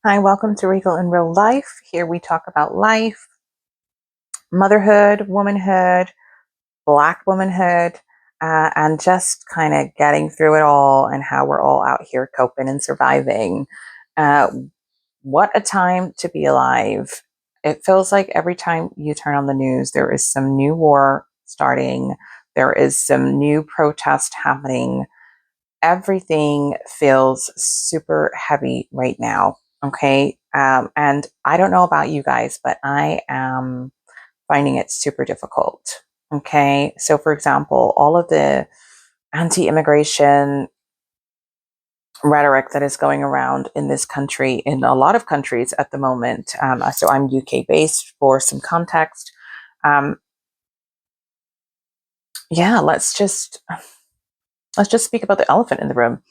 Hi, welcome to Regal in Real Life. Here we talk about life, motherhood, womanhood, Black womanhood, and just kind of getting through it all and how we're all out here coping and surviving. Uh, what a time to be alive. It feels like every time you turn on the news, there is some new war starting, there is some new protest happening. Everything feels super heavy right now. Okay. And I don't know about you guys, but I am finding it super difficult. Okay. So, for example, all of the anti immigration rhetoric that is going around in this country, in a lot of countries at the moment. So, I'm UK based for some context. Um, yeah, let's just speak about the elephant in the room,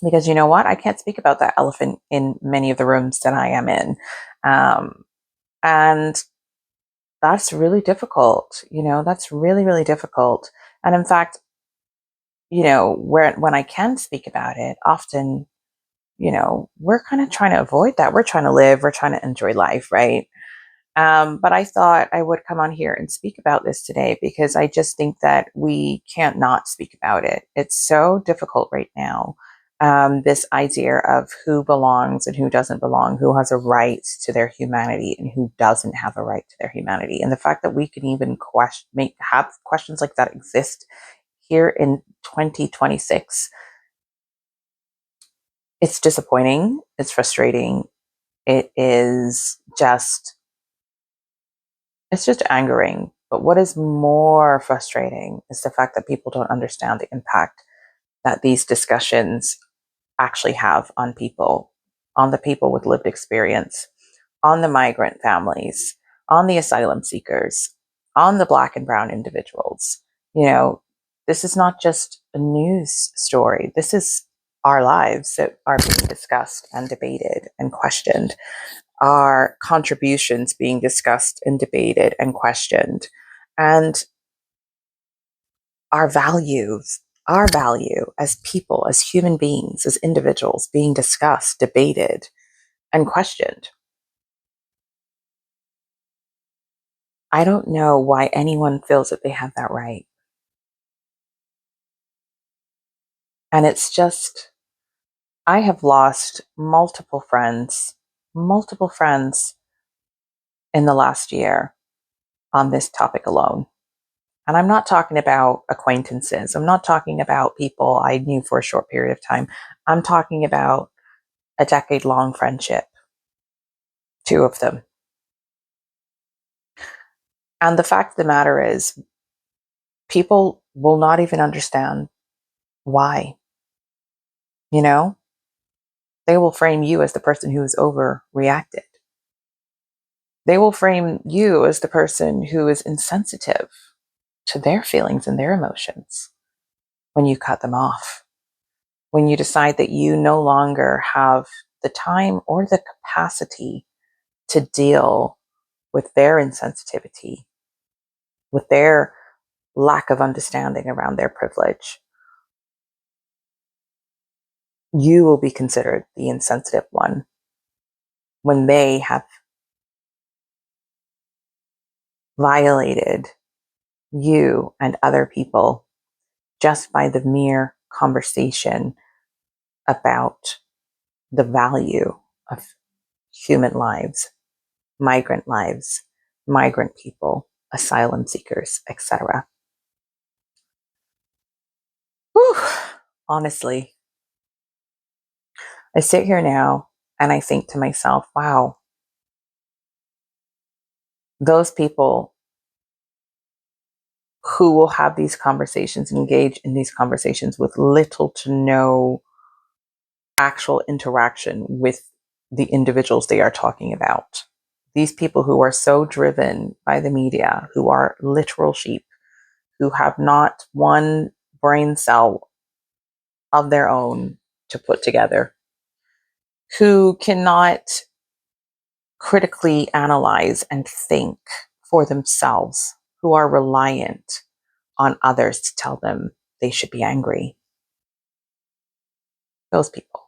because you know what? I can't speak about that elephant in many of the rooms that I am in. Um, and that's really difficult. That's really, really difficult. And in fact, when I can speak about it, often, we're kind of trying to avoid that. We're trying to live, we're trying to enjoy life, right? But I thought I would come on here and speak about this today because I just think that we can't not speak about it. It's so difficult right now. This idea of who belongs and who doesn't belong, who has a right to their humanity and who doesn't have a right to their humanity. And the fact that we can even have questions like that exist here in 2026, it's disappointing. It's frustrating. It is just It's just angering. But what is more frustrating is the fact that people don't understand the impact that these discussions actually have on people, on the people with lived experience, on the migrant families, on the asylum seekers, on the Black and Brown individuals. You know, this is not just a news story. This is our lives that are being discussed and debated and questioned, our contributions being discussed and debated and questioned, and our value as people, as human beings, as individuals being discussed, debated, and questioned. I don't know why anyone feels that they have that right. And it's just, I have lost multiple friends in the last year on this topic alone. And I'm not talking about acquaintances. I'm not talking about people I knew for a short period of time. I'm talking about a decade long friendship, two of them. And the fact of the matter is, people will not even understand why. You know, they will frame you as the person who is overreacted. They will frame you as the person who is insensitive to their feelings and their emotions when you cut them off, when you decide that you no longer have the time or the capacity to deal with their insensitivity, with their lack of understanding around their privilege. You will be considered the insensitive one when they have violated you and other people just by the mere conversation about the value of human lives, migrant people, asylum seekers, etc. Honestly, I sit here now and I think to myself, wow, those people who will have these conversations, engage in these conversations with little to no actual interaction with the individuals they are talking about. These people who are so driven by the media, who are literal sheep, who have not one brain cell of their own to put together, who cannot critically analyze and think for themselves, who are reliant on others to tell them they should be angry. Those people.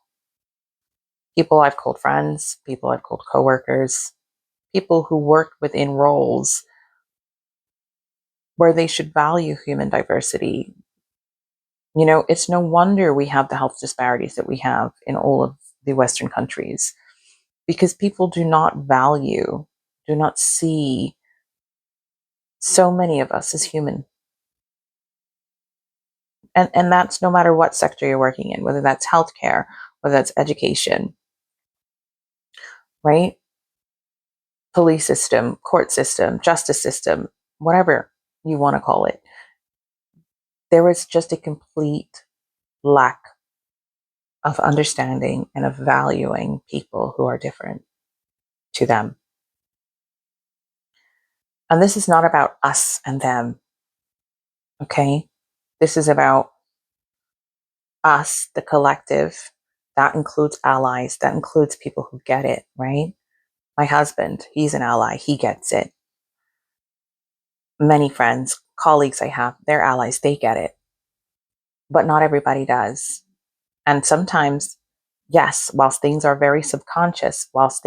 People I've called friends, people I've called coworkers, people who work within roles where they should value human diversity. It's no wonder we have the health disparities that we have in all of the Western countries, because people do not value, do not see so many of us as human. And that's no matter what sector you're working in, whether that's healthcare, whether that's education, right? Police system, court system, justice system, whatever you want to call it. There is just a complete lack of understanding and of valuing people who are different to them. And this is not about us and them, okay? This is about us, the collective. That includes allies, that includes people who get it, right? My husband, he's an ally, he gets it. Many friends, colleagues I have, they're allies, they get it. But not everybody does. And sometimes, yes, whilst things are very subconscious, whilst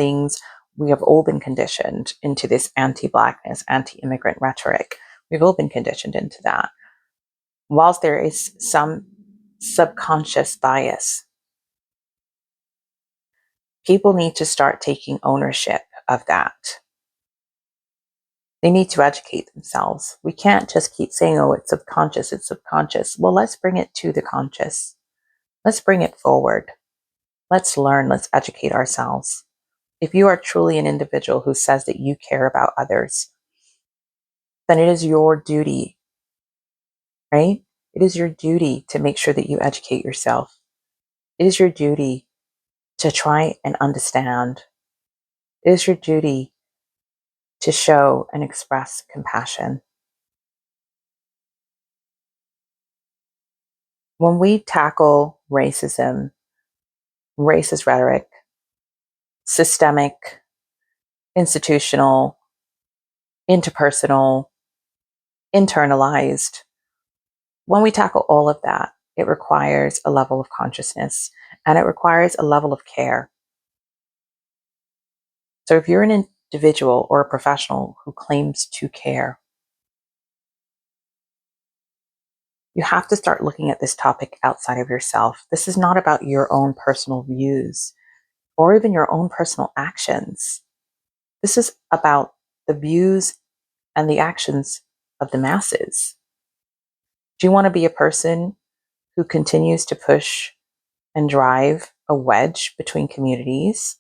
we have all been conditioned into this anti-Blackness, anti-immigrant rhetoric. We've all been conditioned into that. Whilst there is some subconscious bias, people need to start taking ownership of that. They need to educate themselves. We can't just keep saying, oh, it's subconscious, it's subconscious. Well, let's bring it to the conscious. Let's bring it forward. Let's learn, let's educate ourselves. If you are truly an individual who says that you care about others, then it is your duty, right? It is your duty to make sure that you educate yourself. It is your duty to try and understand. It is your duty to show and express compassion. When we tackle racism, racist rhetoric, systemic, institutional, interpersonal, internalized, when we tackle all of that, it requires a level of consciousness and it requires a level of care. So if you're an individual or a professional who claims to care, you have to start looking at this topic outside of yourself. This is not about your own personal views or even your own personal actions. This is about the views and the actions of the masses. Do you want to be a person who continues to push and drive a wedge between communities?